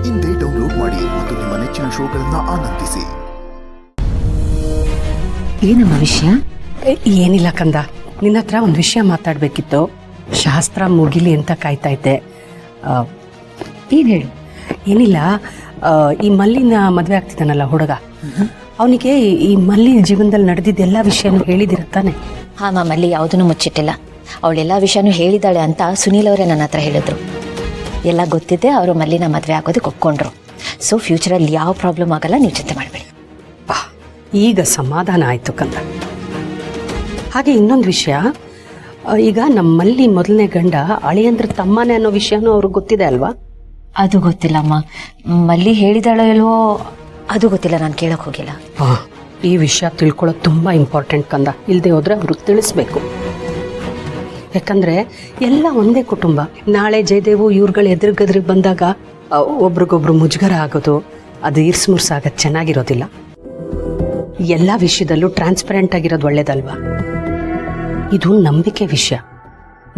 ಇಂದೇ ಡೌನ್ಲೋಡ್ ಮಾಡಿ ಮತ್ತು ನಿಮ್ಮ ನೆಚ್ಚಿನ ಶೋಗಳನ್ನ ಆನಂದಿಸಿ. ಏನಮ್ಮ ವಿಷಯ? ಏನಿಲ್ಲ ಕಂದ, ನಿನ್ನ ಹತ್ರ ಒಂದು ವಿಷಯ ಮಾತಾಡಬೇಕಿತ್ತು. ಶಾಸ್ತ್ರ ಮುಗಿಲಿ ಅಂತ ಕಾಯ್ತಾ ಇದ್ದೆ. ಏನು ಹೇಳು? ಏನಿಲ್ಲ, ಈ ಮಲ್ಲಿನ ಮದುವೆ ಆಗ್ತಿದ್ದಾನಲ್ಲ ಹುಡುಗ, ಅವನಿಗೆ ಈ ಮಲ್ಲಿ ಜೀವನದಲ್ಲಿ ನಡೆದಿದ್ದೆಲ್ಲ ವಿಷಯನೂ ಹೇಳಿದಿರುತ್ತಾನೆ. ಹಾಂ ಮಲ್ಲಿ ಯಾವುದನ್ನು ಮುಚ್ಚಿಟ್ಟಿಲ್ಲ. ಅವಳೆಲ್ಲ ವಿಷಯನೂ ಹೇಳಿದಾಳೆ ಅಂತ ಸುನೀಲ್ ಅವರೇ ನನ್ನ ಹತ್ರ ಹೇಳಿದ್ರು. ಎಲ್ಲ ಗೊತ್ತಿದ್ದೆ ಅವರು ಮಲ್ಲಿನ ಮದುವೆ ಆಗೋದಕ್ಕೆ ಒಪ್ಕೊಂಡ್ರು. ಸೊ ಫ್ಯೂಚರಲ್ಲಿ ಯಾವ ಪ್ರಾಬ್ಲಮ್ ಆಗಲ್ಲ, ನೀವು ಚಿಂತೆ ಮಾಡಬೇಡಿ. ಈಗ ಸಮಾಧಾನ ಆಯಿತು ಕಂದ. ಹಾಗೆ ಇನ್ನೊಂದು ವಿಷಯ, ಈಗ ನಮ್ಮಲ್ಲಿ ಮೊದಲನೇ ಗಂಡ ಅಳಿಯಂದ್ರ ತಮ್ಮನೇ ಅನ್ನೋ ವಿಷಯನೂ ಅವ್ರಿಗೆ ಗೊತ್ತಿದೆ ಅಲ್ವಾ? ಅದು ಗೊತ್ತಿಲ್ಲಮ್ಮ. ಮಲ್ಲಿ ಹೇಳಿದಾಳೋ ಇಲ್ವೋ ಅದು ಗೊತ್ತಿಲ್ಲ, ನಾನು ಕೇಳಕ್ಕೆ ಹೋಗಿಲ್ಲ. ಈ ವಿಷಯ ತಿಳ್ಕೊಳ್ಳೋದು ತುಂಬ ಇಂಪಾರ್ಟೆಂಟ್ ಕಂದ. ಇಲ್ಲದೆ ಹೋದರೆ ಅವರು ತಿಳಿಸ್ಬೇಕು. ಯಾಕಂದರೆ ಎಲ್ಲ ಒಂದೇ ಕುಟುಂಬ. ನಾಳೆ ಜಯದೇವು ಇವ್ರುಗಳು ಎದುರುಗದ್ರಿಗೆ ಬಂದಾಗ ಒಬ್ರಿಗೊಬ್ರು ಮುಜುಗರ ಆಗೋದು, ಅದು ಇರ್ಸ್ಮುರ್ಸಾಗೋದು ಚೆನ್ನಾಗಿರೋದಿಲ್ಲ. ಎಲ್ಲ ವಿಷಯದಲ್ಲೂ ಟ್ರಾನ್ಸ್ಪರೆಂಟ್ ಆಗಿರೋದು ಒಳ್ಳೇದಲ್ವಾ? ಇದು ನಂಬಿಕೆ ವಿಷಯ.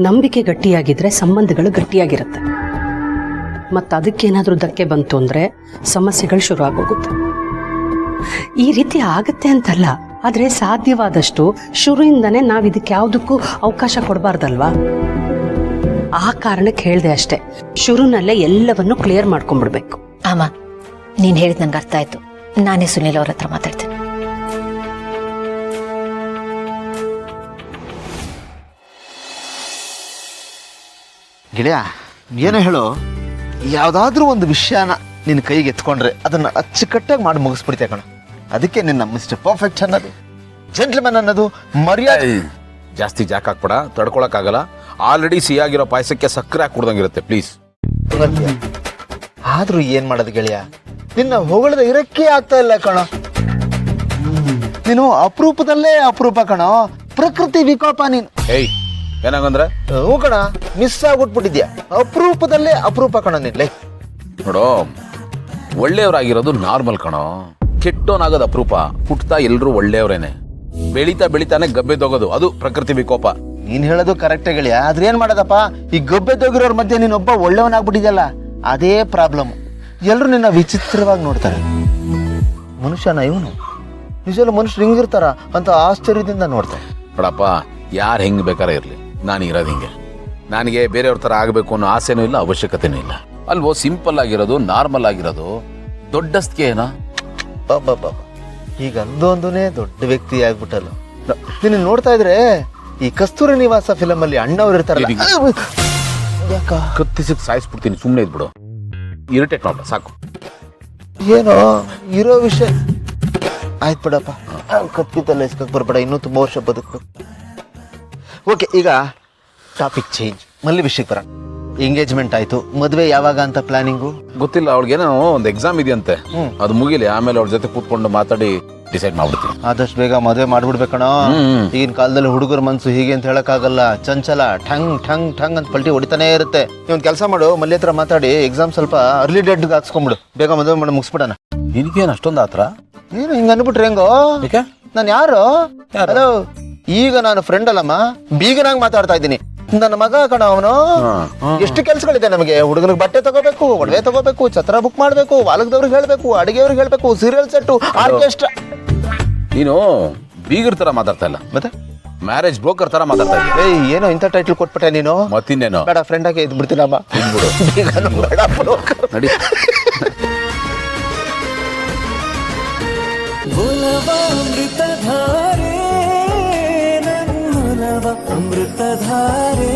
ನಂಬಿಕೆ ಗಟ್ಟಿಯಾಗಿದ್ರೆ ಸಂಬಂಧಗಳು ಗಟ್ಟಿಯಾಗಿರುತ್ತೆ. ಮತ್ತು ಅದಕ್ಕೇನಾದರೂ ಧಕ್ಕೆ ಬಂತು ಅಂದರೆ ಸಮಸ್ಯೆಗಳು ಶುರು ಆಗೋಗುತ್ತೆ. ಈ ರೀತಿ ಆಗುತ್ತೆ ಅಂತಲ್ಲ, ಆದರೆ ಸಾಧ್ಯವಾದಷ್ಟು ಶುರುವಿಂದನೇ ನಾವು ಇದಕ್ಕೆ ಯಾವುದಕ್ಕೂ ಅವಕಾಶ ಕೊಡಬಾರ್ದಲ್ವಾ? ಆ ಕಾರಣಕ್ಕೆ ಹೇಳಿದೆ ಅಷ್ಟೇ. ಶುರುನಲ್ಲೇ ಎಲ್ಲವನ್ನೂ ಕ್ಲಿಯರ್ ಮಾಡ್ಕೊಂಡ್ಬಿಡ್ಬೇಕು. ಅಮ್ಮ, ನೀನು ಹೇಳಿದ್ ನಂಗೆ ಅರ್ಥ ಆಯ್ತು. ನಾನೇ ಸುನೀಲ್ ಅವ್ರ ಹತ್ರ ಮಾತಾಡ್ತೇನೆ. ಗೆಳೆಯ, ಏನೋ ಹೇಳು, ಯಾವುದಾದ್ರೂ ಒಂದು ವಿಷಯನ ನಿನ್ನ ಕೈಗೆ ಎತ್ಕೊಂಡ್ರೆ ಅದನ್ನು ಅಚ್ಚುಕಟ್ಟಾಗಿ ಮಾಡಿ ಮುಗಿಸ್ಬಿಡ್ತೀಯ ಕಣ. ಅದಕ್ಕೆ ನಿನ್ನ ಮಿಸ್ಟರ್ ಪರ್ಫೆಕ್ಟ್ ಅನ್ನೋದು, ಜೆಂಟ್ಲ್ಮನ್ ಅನ್ನೋದು, ಮರ್ಯಾದೆ. ಜಾಸ್ತಿ ಜಾಕ್ ಹಾಕ್ಬೇಡ, ತಡ್ಕೊಳಕ್ಕಾಗಲ್ಲ. ಆಲ್ರೆಡಿ ಸಿಹಿಯಾಗಿರೋ ಪಾಯಸಕ್ಕೆ ಸಕ್ಕರೆ ಹಾಕಿ ಕುಡ್ದಂಗಿರುತ್ತೆ, ಪ್ಲೀಸ್. ಆದ್ರೂ ಏನ್ ಮಾಡೋದು ಗೆಳೆಯ, ನಿನ್ನ ಹೊಗಳದ ಇರಕ್ಕೆ ಆಗ್ತಾ ಇಲ್ಲ ಕಣ. ನೀನು ಅಪರೂಪದಲ್ಲೇ ಅಪರೂಪ ಕಣ, ಪ್ರಕೃತಿ ವಿಕೋಪ ನೀನು. ಏಯ್, ಏನಾಗಂದ್ರೆ? ಹ್ಞೂ ಕಣ, ಮಿಸ್ ಆಗ್ಬಿಟ್ಬಿಟ್ಟಿದ್ಯಾ. ಅಪರೂಪದಲ್ಲೇ ಅಪರೂಪ ಕಣ ನೀನ್. ನೋಡೋ, ಒಳ್ಳೆಯವರಾಗಿರೋದು ನಾರ್ಮಲ್ ಕಣೋ. ಕೆಟ್ಟೋನಾಗೋದು ಅಪರೂಪ. ಹುಟ್ತಾ ಎಲ್ರು ಒಳ್ಳೆಯವರೇನೆ, ಬೆಳೀತಾ ಬೆಳಿತಾನೆ ಗಬ್ಬೆದೋಗೋದು, ಅದು ಪ್ರಕೃತಿ ವಿಕೋಪ. ನೀನ್ ಹೇಳೋದು ಕರೆಕ್ಟೇ ಗೆಳೆಯ. ಆದ್ರೆ ಏನ್ ಮಾಡೋದಪ್ಪ, ಈ ಗಬ್ಬೆದೋಗಿರೋರ್ ಮಧ್ಯೆ ನೀನೊಬ್ಬ ಒಳ್ಳೆಯವನಾಗ್ಬಿಟ್ಟಿದ್ಯಲ್ಲ, ಅದೇ ಪ್ರಾಬ್ಲಮ್. ಎಲ್ರು ನಿನ್ನ ವಿಚಿತ್ರವಾಗಿ ನೋಡ್ತಾರೆ. ಮನುಷ್ಯನ ಇವನು, ನಿಜವಲ್ಲ ಮನುಷ್ಯರು ಹಿಂಗಿರ್ತಾರ ಅಂತ ಆಶ್ಚರ್ಯದಿಂದ ನೋಡ್ತಾರೆ. ನೋಡಪ್ಪ, ಯಾರು ಹೆಂಗ್ ಬೇಕಾರ ಇರ್ಲಿ, ನಾನು ಇರೋದು ಹಿಂಗೆ. ನನಗೆ ಬೇರೆಯವ್ರ ತರ ಆಗಬೇಕು ಅನ್ನೋ ಆಸೆನೂ ಇಲ್ಲ, ಅವಶ್ಯಕತೆನೂ ಇಲ್ಲ. ಅಲ್ವೋ, ಸಿಂಪಲ್ ಆಗಿರೋದು, ನಾರ್ಮಲ್ ಆಗಿರೋದು ದೊಡ್ಡಸ್ತಿಗೆ ಏನೋ. ಬಾಬಾ, ಈಗ ಅಂದೊಂದನೇ ದೊಡ್ಡ ವ್ಯಕ್ತಿ ಆಗ್ಬಿಟ್ಟಲ್ಲ. ನಿನ್ನ ನೋಡ್ತಾ ಇದ್ರೆ ಈ ಕಸ್ತೂರಿ ನಿವಾಸ ಫಿಲಮ್ ಅಲ್ಲಿ ಅಣ್ಣವ್ರು ಇರ್ತಾರಲ್ಲ, ಕತ್ತಿಸಿಕ್ ಸಾಯಿಸ್ಬಿಡ್ತೀನಿ, ಸುಮ್ಮನೆ ಇದ್ಬಿಡು. ಇರಿಟೇಟ್ ಮಾಡ್ಬೇಡ ಸಾಕು. ಏನೋ ಇರೋ ವಿಷಯ ಆಯ್ತು ಬಿಡಪ್ಪ, ಕತ್ತಿತಲ್ಲ ಇಸ್ಕಕ್ ಬರ್ಬೇಡ, ಇನ್ನೂ ತುಂಬಾ ವರ್ಷ ಬದುಕ್ಬೇಕು. ಓಕೆ, ಈಗ ಟಾಪಿಕ್ ಚೇಂಜ್, ಮಲ್ಲಿ ವಿಷಯಕ್ಕೆ ಬರೋಣ. ಎಂಗೇಜ್ಮೆಂಟ್ ಆಯ್ತು, ಮದುವೆ ಯಾವಾಗ ಅಂತ ಪ್ಲಾನಿಂಗು ಗೊತ್ತಿಲ್ಲ. ಅವಳಿಗೇನೋ ಒಂದು ಎಕ್ಸಾಮ್ ಇದೆಯಂತೆ, ಅದು ಮುಗಿಲಿ, ಆಮೇಲೆ ಅವ್ರ ಜೊತೆ ಕೂತ್ಕೊಂಡು ಮಾತಾಡಿ ಡಿಸೈಡ್ ಮಾಡ್ಬಿಡ್ತೀನಿ. ಆದಷ್ಟು ಬೇಗ ಮದುವೆ ಮಾಡ್ಬಿಡ್ಬೇಕಣ. ಈಗಿನ ಕಾಲದಲ್ಲಿ ಹುಡುಗರ ಮನ್ಸು ಹೀಗೆ ಅಂತ ಹೇಳಕ್ಕಾಗಲ್ಲ, ಚಂಚಲ, ಠಂಗ್ ಠಂಗ್ ಠಂಗ್ ಅಂತ ಪಲ್ಟಿ ಹೊಡಿತಾನೆ ಇರುತ್ತೆ. ನೀವೊಂದು ಕೆಲಸ ಮಾಡು, ಮಲ್ಲಿ ಹತ್ರ ಮಾತಾಡಿ ಎಕ್ಸಾಮ್ ಸ್ವಲ್ಪ ಅರ್ಲಿ ಡೇಟ್ಗೆ ಹಾಕ್ಸ್ಕೊಂಡ್ಬಿಡು, ಬೇಗ ಮದುವೆ ಮಾಡಿ ಮುಗಿಸ್ಬಿಡಣ. ನಿನಗೇನು ಅಷ್ಟೊಂದು ಆತರ? ನೀನು ಹಿಂಗ ಅನ್ಬಿಟ್ರೆ ಹೆಂಗೋ? ನಾನು ಯಾರು? ಹಲೋ, ಈಗ ನಾನು ಫ್ರೆಂಡ್ ಅಲ್ಲಮ್ಮ, ಬೀಗನಾಗಿ ಮಾತಾಡ್ತಾ ಇದ್ದೀನಿ. ನನ್ನ ಮಗ ಕಣ ಅವನು. ಎಷ್ಟು ಕೆಲ್ಸಗಳಿದೆ ನಮಗೆ. ಹುಡುಗನಿಗೆ ಬಟ್ಟೆ ತಗೋಬೇಕು, ಒಡವೆ ತಗೋಬೇಕು, ಛತ್ರ ಬುಕ್ ಮಾಡ್ಬೇಕು, ವಾಲಕದವ್ರಿಗೆ ಹೇಳ್ಬೇಕು, ಅಡಿಗೆಯವ್ರಿಗೆ ಹೇಳ್ಬೇಕು, ಸೀರಿಯಲ್ ಸೆಟ್ಟು, ಆರ್ಕೆಸ್ಟ್ರಾ. ನೀನು ಬೀಗರ್ ತರ ಮಾತಾಡ್ತಾ ಇಲ್ಲ, ಮತ್ತೆ ಮ್ಯಾರೇಜ್ ಬ್ರೋಕರ್ ತರ ಮಾತಾಡ್ತಾ ಇದ್ದೀನಿ. ಏಯ್, ಏನೋ ಇಂಥ ಟೈಟಲ್ ಕೊಟ್ಬಿಟ್ಟೆ ನೀನು. ಮತ್ತಿನ್ನೇನೋ ಬೇಡ, ಫ್ರೆಂಡ್ ಆಗಿ ಇದ್ ಬಿಡ್ತೀನಮ್ಮ. ಬೇಡ, ಬ್ರೋಕರ್ ನಡಿ. ಅಮೃತಧಾರೆ